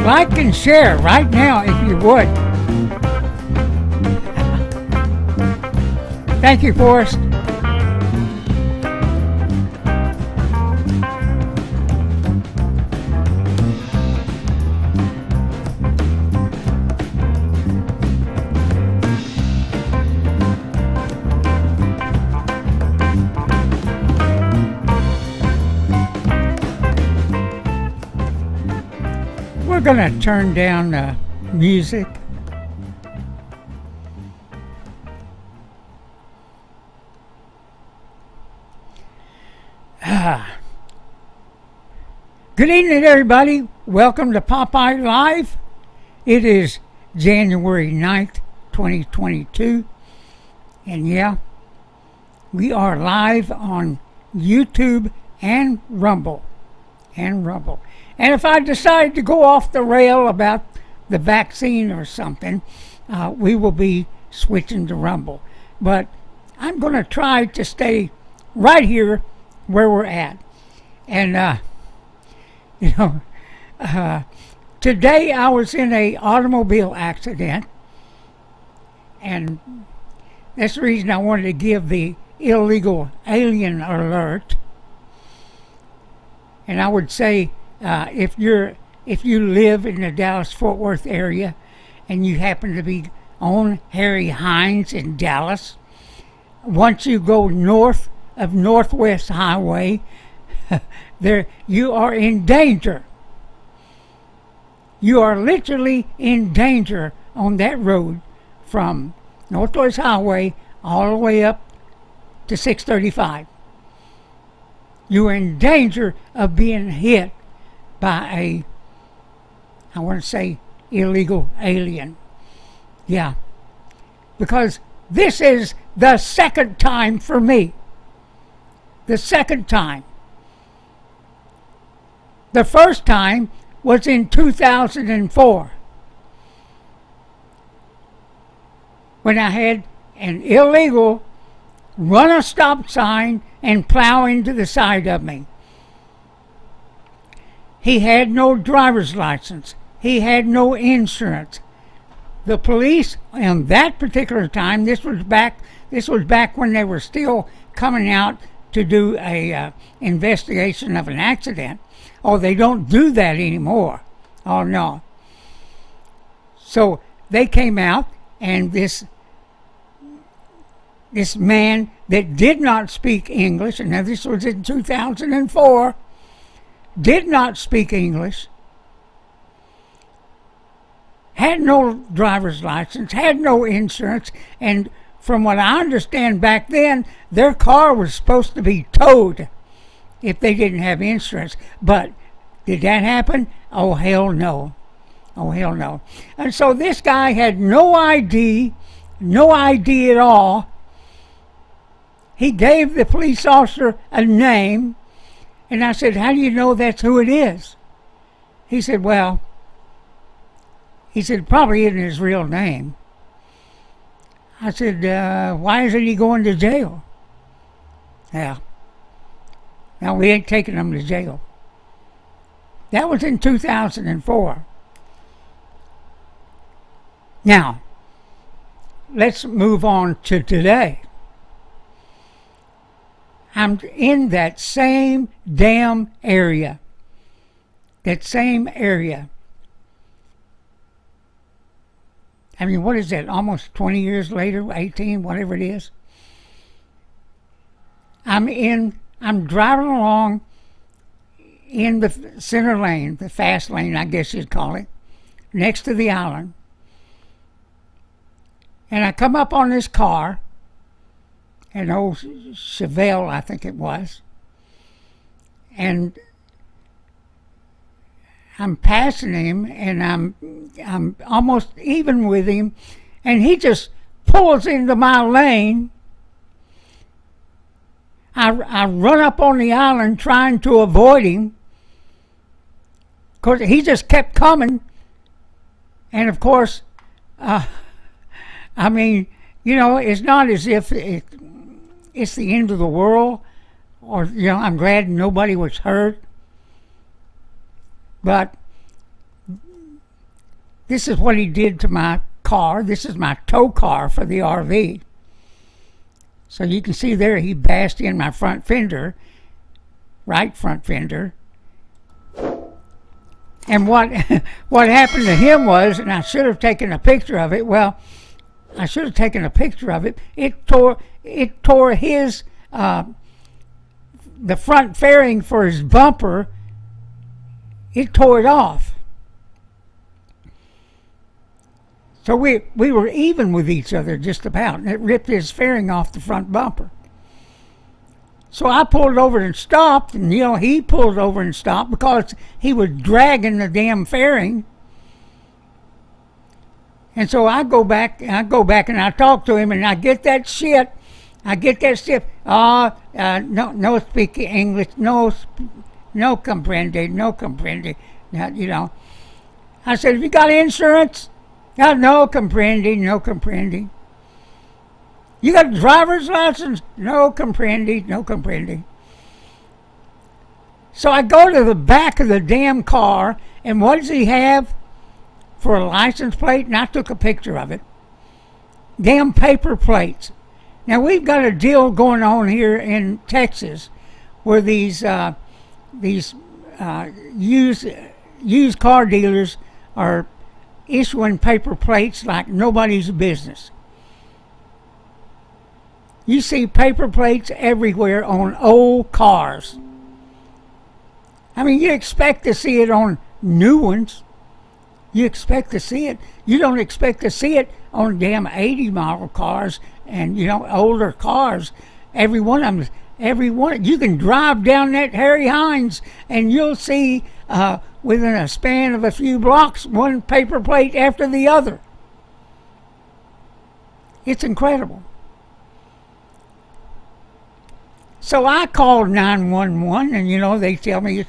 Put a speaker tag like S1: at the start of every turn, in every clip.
S1: like and share right now if you would. Thank you, Forrest. We're going to turn down the music. Good evening, everybody. Welcome to Popeye Live. It is January 9th, 2022. And yeah, we are live on YouTube and Rumble. And if I decide to go off the rail about the vaccine or something, we will be switching to Rumble. But I'm going to try to stay right here where we're at. And, today I was in a automobile accident. And that's the reason I wanted to give the illegal alien alert. And I would say, if you live in the Dallas-Fort Worth area and you happen to be on Harry Hines in Dallas, once you go north of Northwest Highway, there you are in danger. You are literally in danger on that road from Northwest Highway all the way up to 635. You are in danger of being hit by I want to say, illegal alien. Yeah. Because this is the second time for me. The second time. The first time was in 2004. When I had an illegal run a stop sign and plow into the side of me. He had no driver's license. He had no insurance. The police, on that particular time, this was back when they were still coming out to do a investigation of an accident. Oh, they don't do that anymore. Oh, no. So they came out, and this man that did not speak English, and now this was in 2004, did not speak English, had no driver's license, had no insurance, and from what I understand back then, their car was supposed to be towed if they didn't have insurance. But did that happen? Oh, hell no. Oh, hell no. And so this guy had no ID at all. He gave the police officer a name, and I said, how do you know that's who it is? He said, probably isn't his real name. I said, why isn't he going to jail? Yeah. Now, we ain't taking him to jail. That was in 2004. Now, let's move on to today. I'm in that same damn area. That same area. I mean, what is that? Almost 20 years later, 18, whatever it is. I'm driving along in the center lane, the fast lane, I guess you'd call it, next to the island. And I come up on this car, an old Chevelle, I think it was, and I'm passing him, and I'm almost even with him, and he just pulls into my lane. I run up on the island trying to avoid him, because he just kept coming, and of course, I mean, you know, it's not as if it's the end of the world, or, you know, I'm glad nobody was hurt. But this is what he did to my car. This is my tow car for the RV. So you can see there he bashed in my front fender, right front fender. And what happened to him was, and I should have taken a picture of it. Well, I should have taken a picture of it. It tore his the front fairing for his bumper. It tore it off. So we were even with each other just about, and it ripped his fairing off the front bumper. So I pulled over and stopped, and he pulled over and stopped because he was dragging the damn fairing. And so I go back and I talk to him, and I get that shit. No speak English, no comprende, no comprende. Now, I said, have you got insurance? No comprende, no comprende. You got a driver's license? No comprende, no comprende. So I go to the back of the damn car, and what does he have for a license plate? And I took a picture of it. Damn paper plates. Now we've got a deal going on here in Texas where these used car dealers are issuing paper plates like nobody's business. You see paper plates everywhere on old cars. I mean, you expect to see it on new ones. You expect to see it. You don't expect to see it on damn 80 model cars and, older cars. Every one of them, you can drive down that Harry Hines and you'll see within a span of a few blocks, one paper plate after the other. It's incredible. So I called 911, and they tell me, we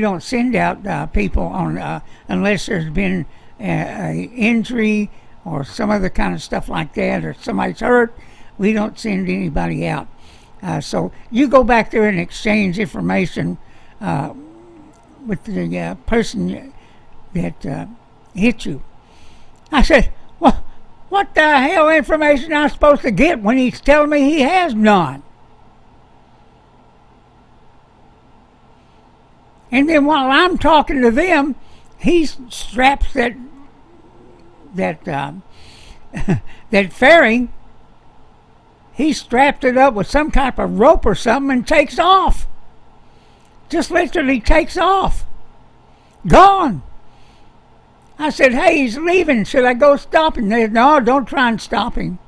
S1: don't send out people on unless there's been an injury or some other kind of stuff like that, or somebody's hurt. We don't send anybody out. So you go back there and exchange information with the person that hit you. I said, well, what the hell information am I supposed to get when he's telling me he has none? And then while I'm talking to them, he straps that fairing. He strapped it up with some type of rope or something and takes off. Just literally takes off. Gone. I said, hey, he's leaving. Should I go stop him? They said, no, don't try and stop him.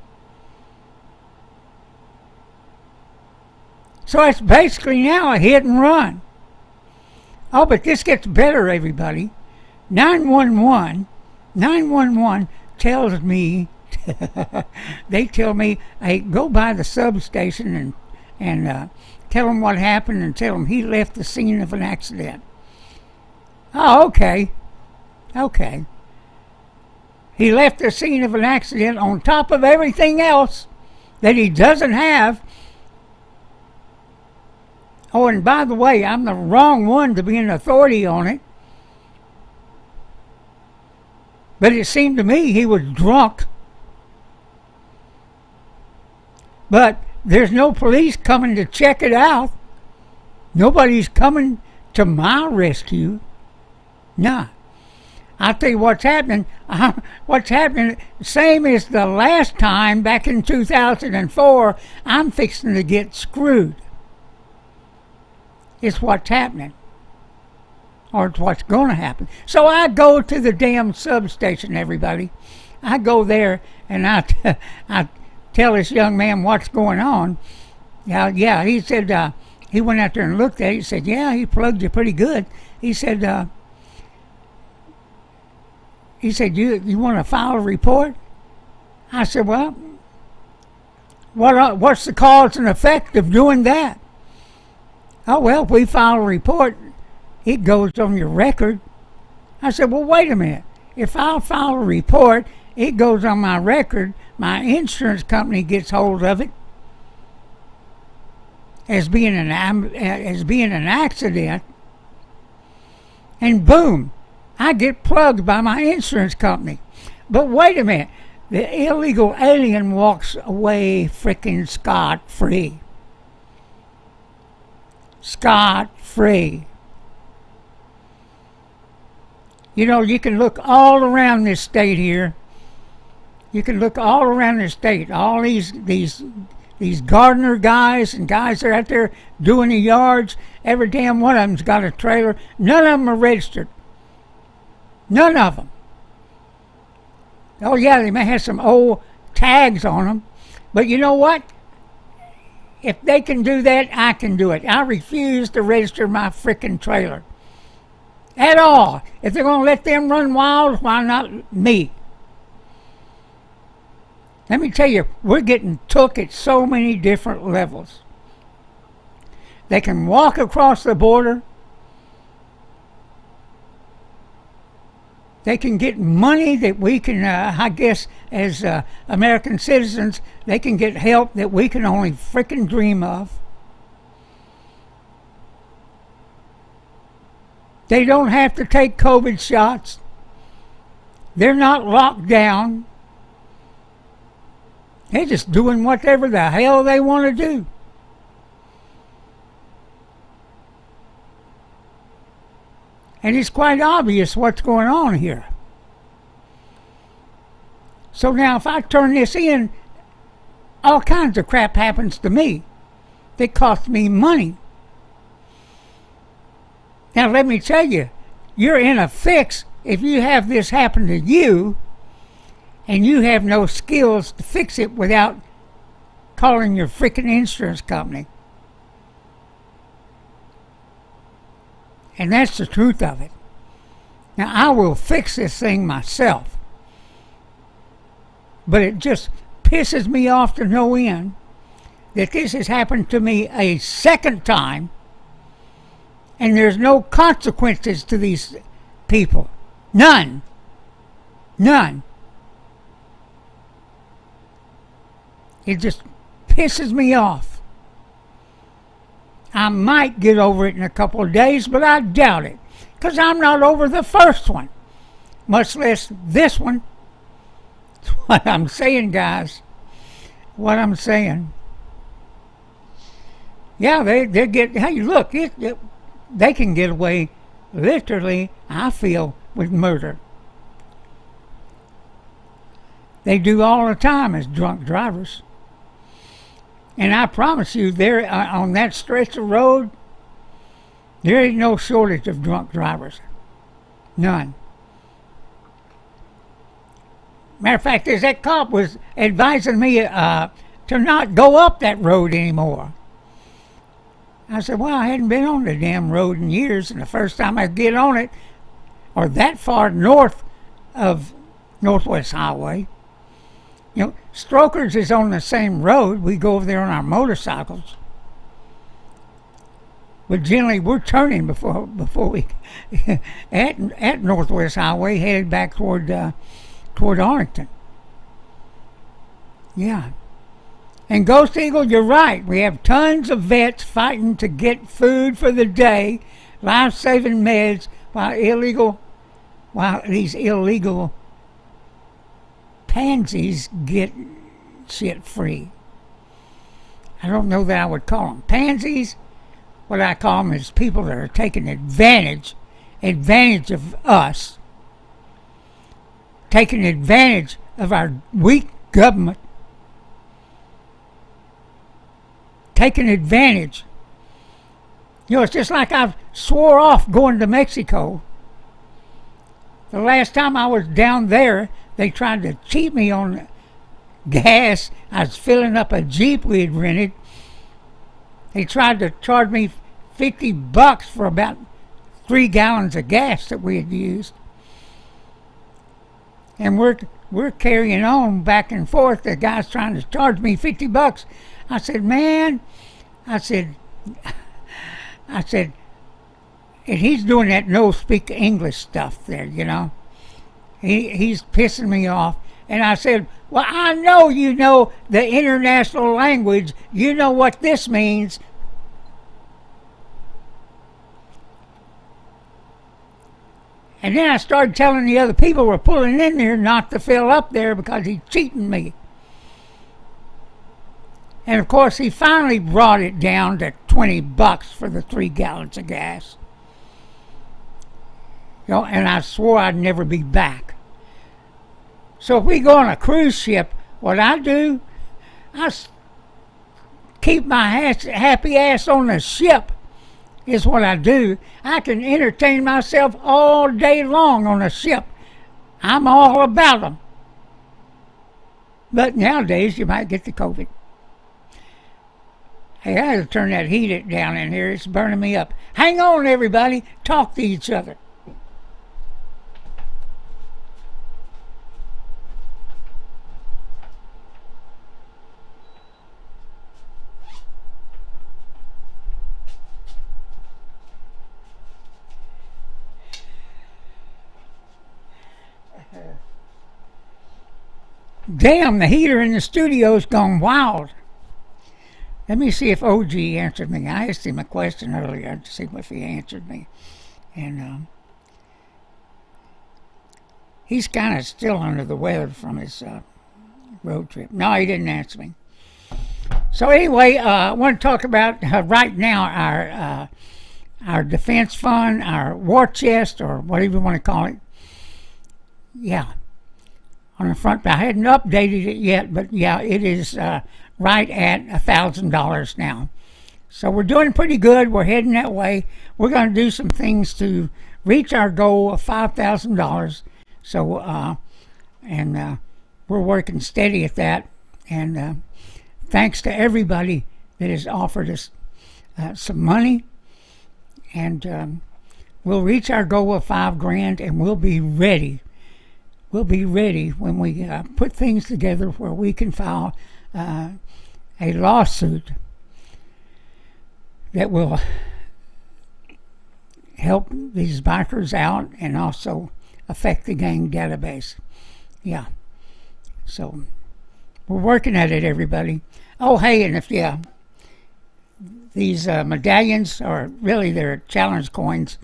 S1: So it's basically now a hit and run. Oh, but this gets better, everybody. 911 tells me, they tell me, hey, go by the substation and tell them what happened and tell them he left the scene of an accident. Oh, okay. Okay. He left the scene of an accident on top of everything else that he doesn't have. Oh, and by the way, I'm the wrong one to be an authority on it. But it seemed to me he was drunk. But there's no police coming to check it out. Nobody's coming to my rescue. Nah. I'll tell you what's happening. Same as the last time back in 2004, I'm fixing to get screwed. It's what's happening. Or it's what's going to happen. So I go to the damn substation, everybody. I go there and I tell this young man what's going on. Yeah, he said, he went out there and looked at it. He said, yeah, he plugged you pretty good. He said, you want to file a report? I said, well, what's the cause and effect of doing that? Oh, well, if we file a report, it goes on your record. I said, well, wait a minute. If I file a report, it goes on my record. My insurance company gets hold of it as being an accident, and boom, I get plugged by my insurance company. But wait a minute. The illegal alien walks away freaking scot-free. Scot-free. You know, you can look all around this state here. You can look all around this state. All these gardener guys and guys that are out there doing the yards, every damn one of them's got a trailer. None of them are registered. None of them. Oh, yeah, they may have some old tags on them. But you know what? If they can do that, I can do it. I refuse to register my frickin' trailer. At all. If they're going to let them run wild, why not me? Let me tell you, we're getting took at so many different levels. They can walk across the border. They can get money that we can, I guess, as American citizens, they can get help that we can only frickin' dream of. They don't have to take COVID shots. They're not locked down. They're just doing whatever the hell they want to do. And it's quite obvious what's going on here. So now if I turn this in, all kinds of crap happens to me that costs me money. Now let me tell you, you're in a fix if you have this happen to you and you have no skills to fix it without calling your freaking insurance company. And that's the truth of it. Now, I will fix this thing myself. But it just pisses me off to no end that this has happened to me a second time and there's no consequences to these people. None. None. It just pisses me off. I might get over it in a couple of days, but I doubt it. Because I'm not over the first one, much less this one. That's what I'm saying, guys. What I'm saying. Yeah, they get, hey, look, they can get away, literally, I feel, with murder. They do all the time as drunk drivers. And I promise you, there on that stretch of road, there ain't no shortage of drunk drivers. None. Matter of fact, as that cop was advising me to not go up that road anymore. I said, well, I hadn't been on the damn road in years, and the first time I get on it, or that far north of Northwest Highway, you know, Strokers is on the same road. We go over there on our motorcycles. But generally, we're turning before we at Northwest Highway, headed back toward Arlington. Yeah. And Ghost Eagle, you're right. We have tons of vets fighting to get food for the day, life-saving meds, while these illegal pansies get shit free. I don't know that I would call them pansies. What I call them is people that are taking advantage of us, taking advantage of our weak government, taking advantage. You know, it's just like I swore off going to Mexico. The last time I was down there, they tried to cheat me on gas. I was filling up a Jeep we had rented. They tried to charge me $50 for about 3 gallons of gas that we had used. And we're carrying on back and forth. The guy's trying to charge me $50. I said, man, I said, and he's doing that no speak English stuff there, you know. He's pissing me off. And I said, well, I know you know the international language. You know what this means. And then I started telling the other people were pulling in there not to fill up there because he's cheating me. And of course, he finally brought it down to $20 for the 3 gallons of gas. You know, and I swore I'd never be back. So if we go on a cruise ship, what I do, I keep my happy ass on the ship is what I do. I can entertain myself all day long on a ship. I'm all about them. But nowadays, you might get the COVID. Hey, I had to turn that heat down in here. It's burning me up. Hang on, everybody. Talk to each other. Damn, the heater in the studio's gone wild. Let me see if OG answered me. I asked him a question earlier to see if he answered me. And he's kind of still under the weather from his road trip. No, he didn't answer me. So anyway, I want to talk about right now our defense fund, our war chest, or whatever you want to call it. Yeah. On the front, I hadn't updated it yet, but yeah, it is right at $1,000 now. So we're doing pretty good. We're heading that way. We're going to do some things to reach our goal of $5,000. So, we're working steady at that. And thanks to everybody that has offered us some money. And we'll reach our goal of $5,000, and we'll be ready. We'll be ready when we put things together where we can file a lawsuit that will help these bikers out and also affect the gang database. Yeah. So we're working at it, everybody. Oh, hey, and if these medallions are really they're challenge coins,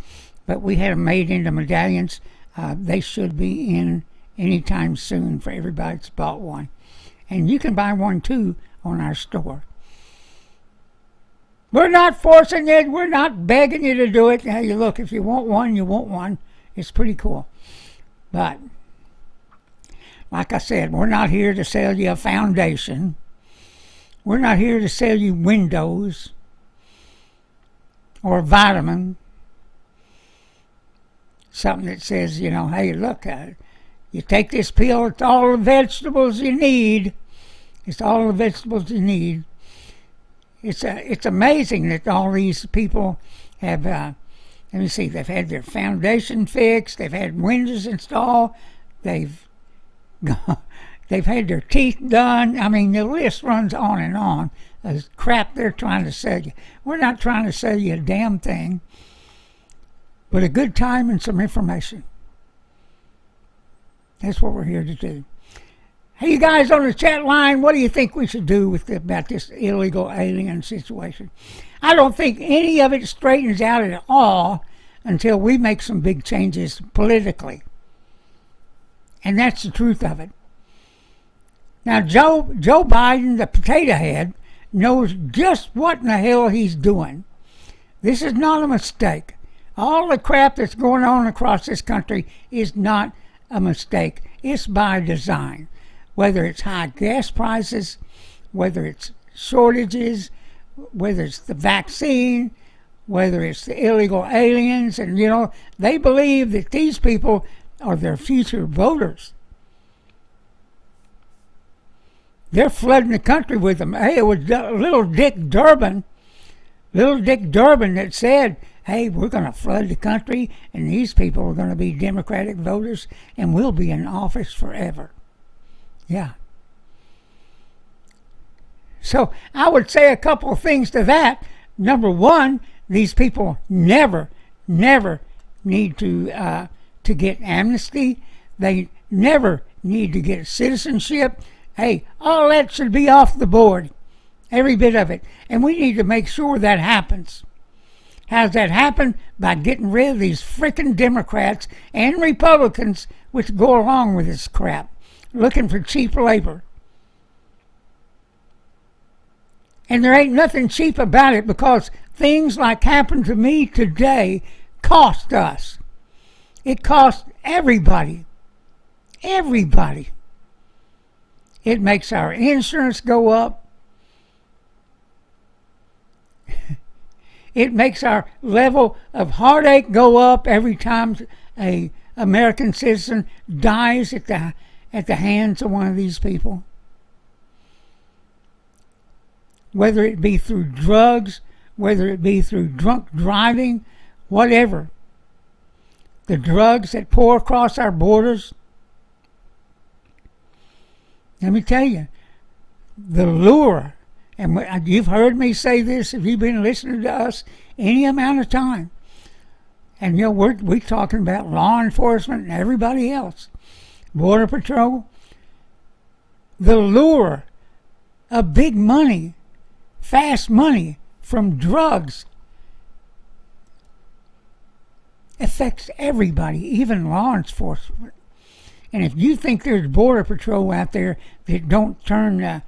S1: but we had them made into medallions. They should be in anytime soon for everybody that's bought one. And you can buy one too on our store. We're not forcing it. We're not begging you to do it. Now you look, if you want one, you want one. It's pretty cool. But like I said, we're not here to sell you a foundation. We're not here to sell you Windows or a vitamin. Something that says, you know, hey, look, you take this pill, it's all the vegetables you need. It's all the vegetables you need. It's amazing that all these people have, let me see, they've had their foundation fixed, they've had windows installed, they've had their teeth done. I mean, the list runs on and on of crap they're trying to sell you. We're not trying to sell you a damn thing, but a good time and some information. That's what we're here to do. Hey, you guys on the chat line, what do you think we should do about this illegal alien situation? I don't think any of it straightens out at all until we make some big changes politically. And that's the truth of it. Now, Joe Biden, the potato head, knows just what in the hell he's doing. This is not a mistake. All the crap that's going on across this country is not a mistake. It's by design. Whether it's high gas prices, whether it's shortages, whether it's the vaccine, whether it's the illegal aliens, and you know, they believe that these people are their future voters. They're flooding the country with them. Hey, it was little Dick Durbin that said, hey, we're going to flood the country, and these people are going to be Democratic voters, and we'll be in office forever. Yeah. So I would say a couple of things to that. Number one, these people never need to get amnesty. They never need to get citizenship. Hey, all that should be off the board. Every bit of it. And we need to make sure that happens. How's that happen? By getting rid of these frickin' Democrats and Republicans which go along with this crap, looking for cheap labor. And there ain't nothing cheap about it, because things like happened to me today cost us. It cost everybody. Everybody. It makes our insurance go up. It makes our level of heartache go up every time a American citizen dies at the hands of one of these people. Whether it be through drugs, whether it be through drunk driving, whatever. The drugs that pour across our borders. Let me tell you, the lure, and you've heard me say this if you've been listening to us any amount of time. And we're talking about law enforcement and everybody else. Border Patrol. The lure of big money, fast money from drugs affects everybody, even law enforcement. And if you think there's Border Patrol out there that don't turn a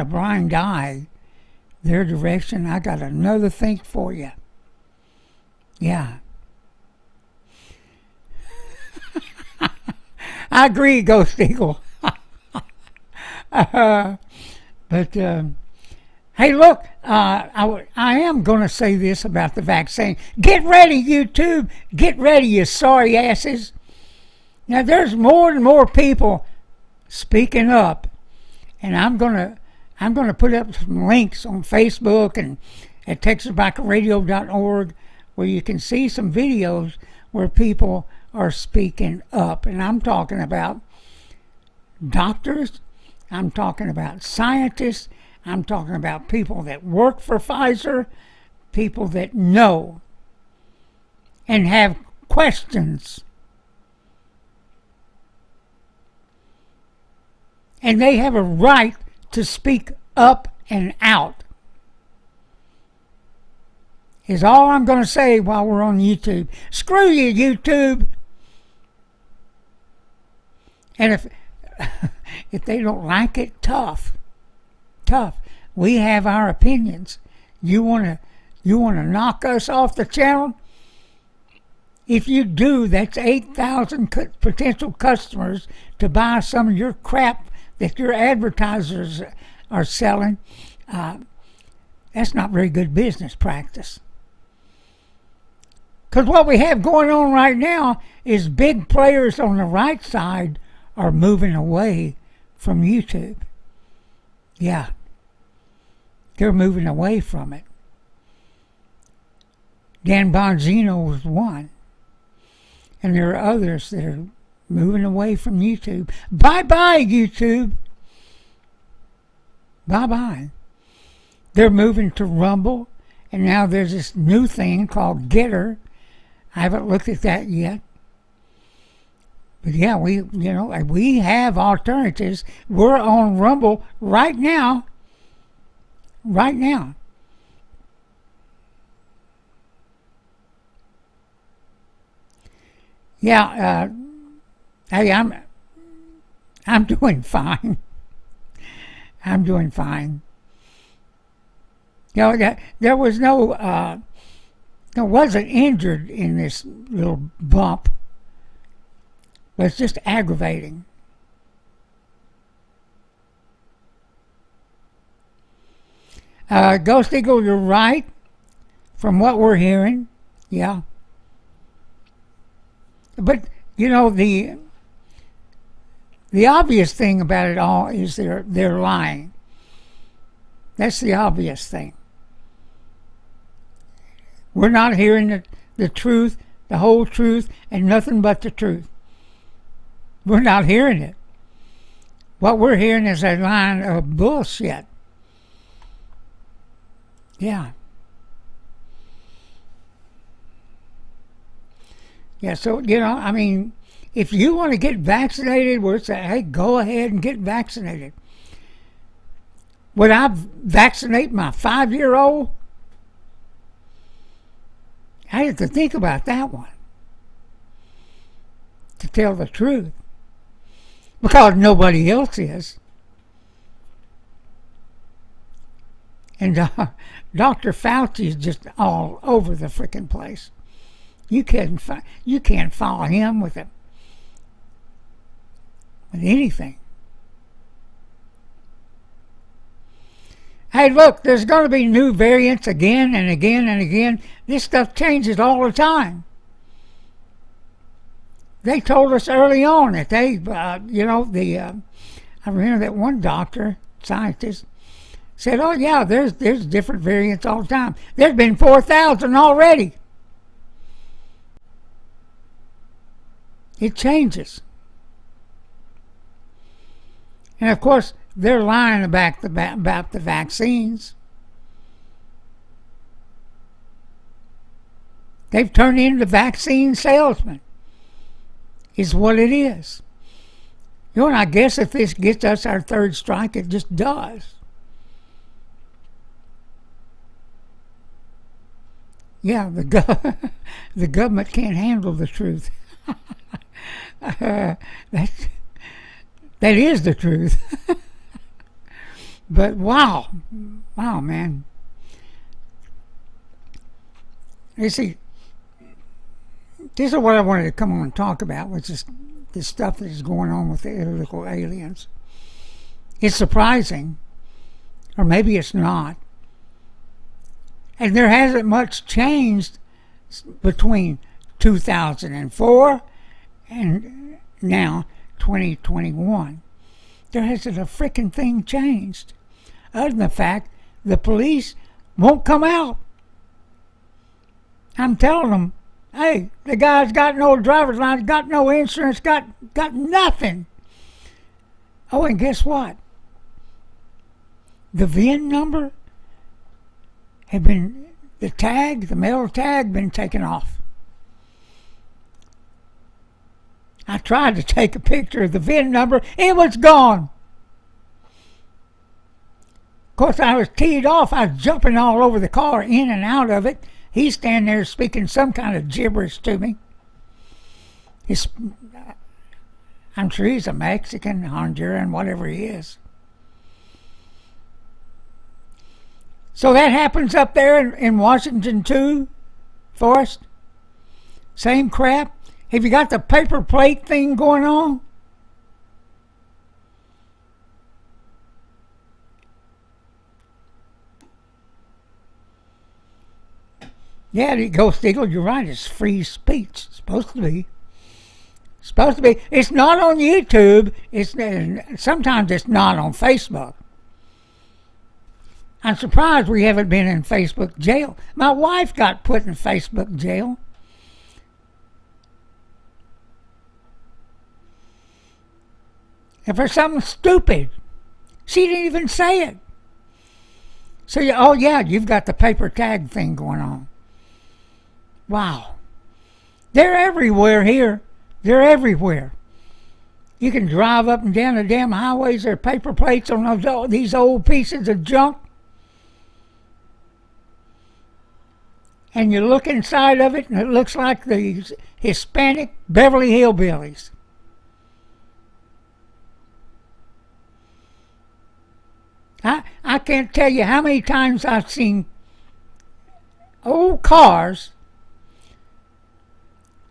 S1: blind eye their direction, I got another thing for you. Yeah. I agree, Ghost Eagle. But hey, look, I am going to say this about the vaccine. Get ready, YouTube. Get ready, you sorry asses. Now, there's more and more people speaking up, and I'm gonna put up some links on Facebook and at TexasBikerRadio.org where you can see some videos where people are speaking up. And I'm talking about doctors, I'm talking about scientists, I'm talking about people that work for Pfizer, people that know and have questions. And they have a right to speak up and out. Is all I'm going to say while we're on YouTube. Screw you, YouTube. And if they don't like it, tough. We have our opinions. You want to knock us off the channel? If you do, that's 8,000 potential customers to buy some of your crap that your advertisers are selling. That's not very good business practice. Because what we have going on right now is big players on the right side are moving away from YouTube. Yeah. They're moving away from it. Dan Bongino was one. And there are others that are moving away from YouTube. Bye-bye, YouTube. Bye-bye. They're moving to Rumble. And now there's this new thing called Getter. I haven't looked at that yet. But yeah, we have alternatives. We're on Rumble right now. Right now. Yeah, hey, I'm doing fine. I'm doing fine. There was wasn't injured in this little bump, but it's just aggravating. Ghost Eagle, you're right. From what we're hearing, yeah. But, the obvious thing about it all is they're lying. That's the obvious thing. We're not hearing the truth, the whole truth, and nothing but the truth. We're not hearing it. What we're hearing is a line of bullshit. Yeah. Yeah, so, if you want to get vaccinated, we'll say, hey, go ahead and get vaccinated. Would I vaccinate my 5-year-old? I had to think about that one, to tell the truth, because nobody else is. And Dr. Fauci is just all over the frickin' place. You can't follow him with anything. Hey, look, there's going to be new variants again and again and again. This stuff changes all the time. They told us early on that I remember that one doctor, scientist, said, oh yeah, there's different variants all the time. There's been 4,000 already. It changes. And of course, they're lying about the vaccines. They've turned into vaccine salesmen, is what it is. You know, and I guess if this gets us our third strike, it just does. Yeah, the government can't handle the truth. That is the truth. But wow, man. You see, this is what I wanted to come on and talk about, which is this stuff that is going on with the illegal aliens. It's surprising, or maybe it's not. And there hasn't much changed between 2004 and now 2021. There hasn't a frickin' thing changed, other than the fact the police won't come out. I'm telling them, hey, the guy's got no driver's license, got no insurance, got nothing. Oh, and guess what? The VIN number had been, the metal tag, been taken off. I tried to take a picture of the VIN number. It was gone. Of course, I was teed off. I was jumping all over the car, in and out of it. He's standing there speaking some kind of gibberish to me. I'm sure he's a Mexican, Honduran, whatever he is. So that happens up there in Washington too, Forrest? Same crap? Have you got the paper plate thing going on? Yeah, Ghost Eagle, you're right. It's free speech. It's supposed to be. It's not on YouTube. Sometimes it's not on Facebook. I'm surprised we haven't been in Facebook jail. My wife got put in Facebook jail. And for something stupid. She didn't even say it. So, you've got the paper tag thing going on. Wow. They're everywhere here. They're everywhere. You can drive up and down the damn highways. There are paper plates on these old pieces of junk. And you look inside of it, and it looks like these Hispanic Beverly Hillbillies. I can't tell you how many times I've seen old cars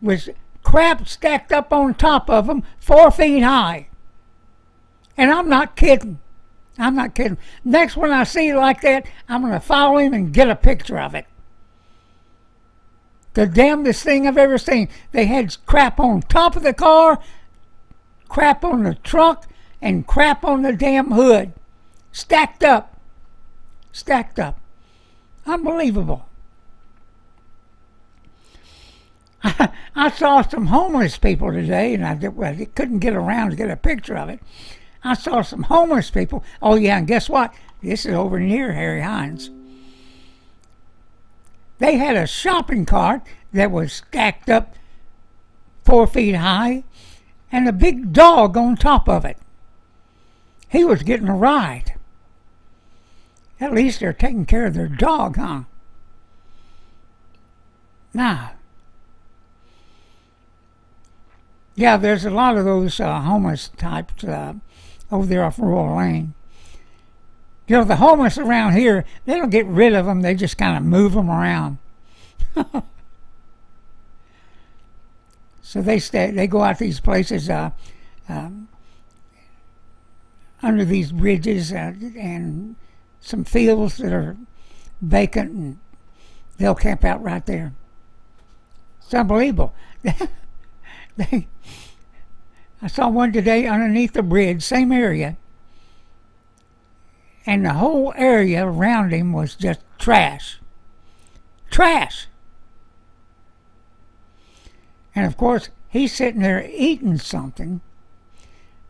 S1: with crap stacked up on top of them 4 feet high. And I'm not kidding. Next one I see like that, I'm going to follow him and get a picture of it. The damnedest thing I've ever seen. They had crap on top of the car, crap on the trunk, and crap on the damn hood. Stacked up. Unbelievable. I saw some homeless people today, and I couldn't get around to get a picture of it. I saw some homeless people. Oh, yeah, and guess what? This is over near Harry Hines. They had a shopping cart that was stacked up 4 feet high, and a big dog on top of it. He was getting a ride. At least they're taking care of their dog, huh? Nah. Yeah, there's a lot of those homeless types over there off Royal Lane. You know, the homeless around here, they don't get rid of them. They just kind of move them around. So they go out these places under these bridges and some fields that are vacant, and they'll camp out right there. It's unbelievable. I saw one today underneath the bridge, same area, and the whole area around him was just trash. Trash! And of course, he's sitting there eating something,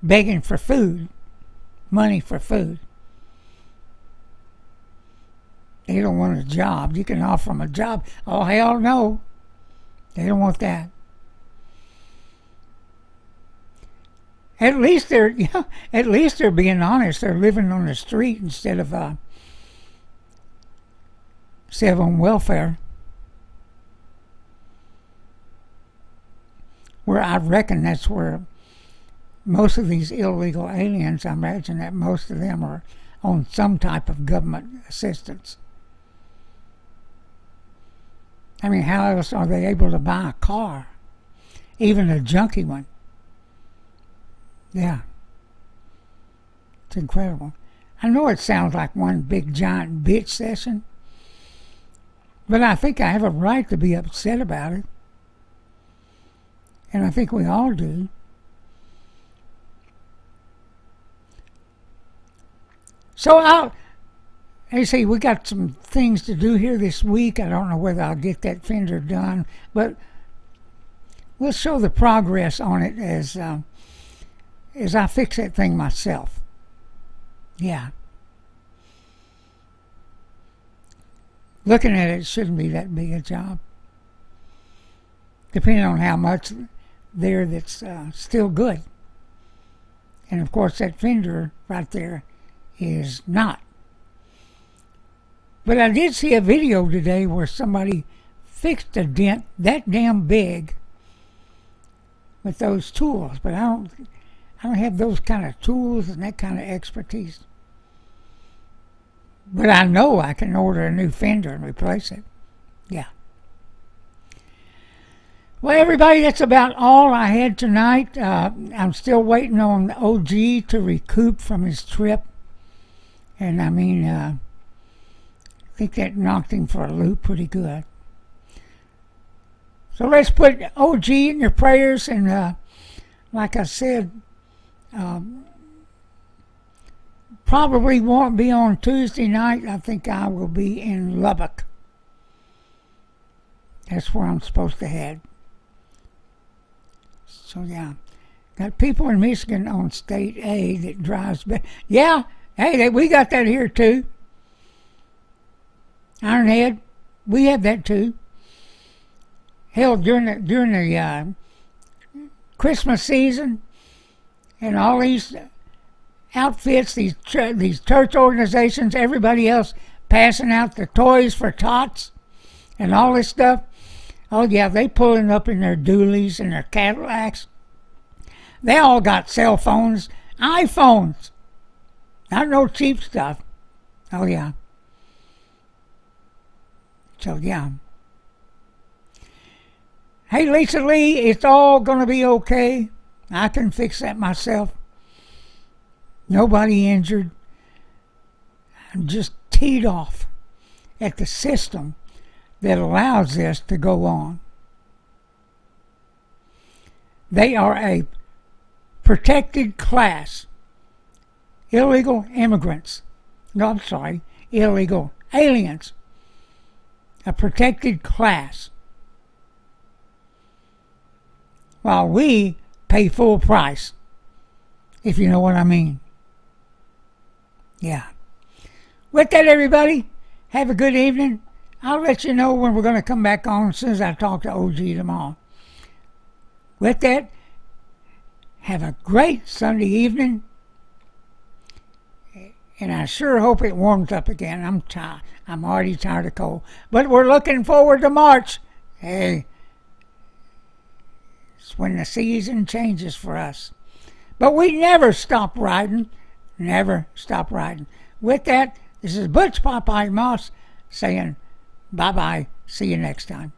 S1: begging for food, money for food. They don't want a job. You can offer them a job. Oh, hell no. They don't want that. At least they're being honest. They're living on the street instead of on welfare. Where I reckon that's where most of these illegal aliens, I imagine that most of them are on some type of government assistance. I mean, how else are they able to buy a car? Even a junky one. Yeah. It's incredible. I know it sounds like one big giant bitch session, but I think I have a right to be upset about it. And I think we all do. So see, we got some things to do here this week. I don't know whether I'll get that fender done, but we'll show the progress on it as I fix that thing myself. Yeah. Looking at it shouldn't be that big a job. Depending on how much there that's still good. And of course that fender right there is not. But I did see a video today where somebody fixed a dent that damn big with those tools, but I don't have those kind of tools and that kind of expertise. But I know I can order a new fender and replace it. Yeah. Well, everybody, that's about all I had tonight. I'm still waiting on OG to recoup from his trip. And I mean, I think that knocked him for a loop pretty good. So let's put OG in your prayers. And like I said, probably won't be on Tuesday night. I think I will be in Lubbock. That's where I'm supposed to head. So yeah, got people in Michigan on State A that drives back. Yeah, hey, we got that here too. Ironhead, we have that too. Hell, during the Christmas season, and all these outfits, these church organizations, everybody else passing out the toys for tots and all this stuff. Oh yeah, they pulling up in their dualies and their Cadillacs. They all got cell phones, iPhones. Not no cheap stuff. Oh yeah. So yeah. Hey Lisa Lee, it's all gonna be okay. I can fix that myself. Nobody injured. I'm just teed off at the system that allows this to go on. They are a protected class. Illegal immigrants. No, I'm sorry. Illegal aliens. A protected class. While we pay full price. If you know what I mean. Yeah. With that, everybody, have a good evening. I'll let you know when we're going to come back on as soon as I talk to OG tomorrow. With that, have a great Sunday evening. And I sure hope it warms up again. I'm tired. I'm already tired of cold. But we're looking forward to March. Hey, it's when the season changes for us. But we never stop riding. Never stop riding. With that, this is Butch Popeye Moss saying bye-bye. See you next time.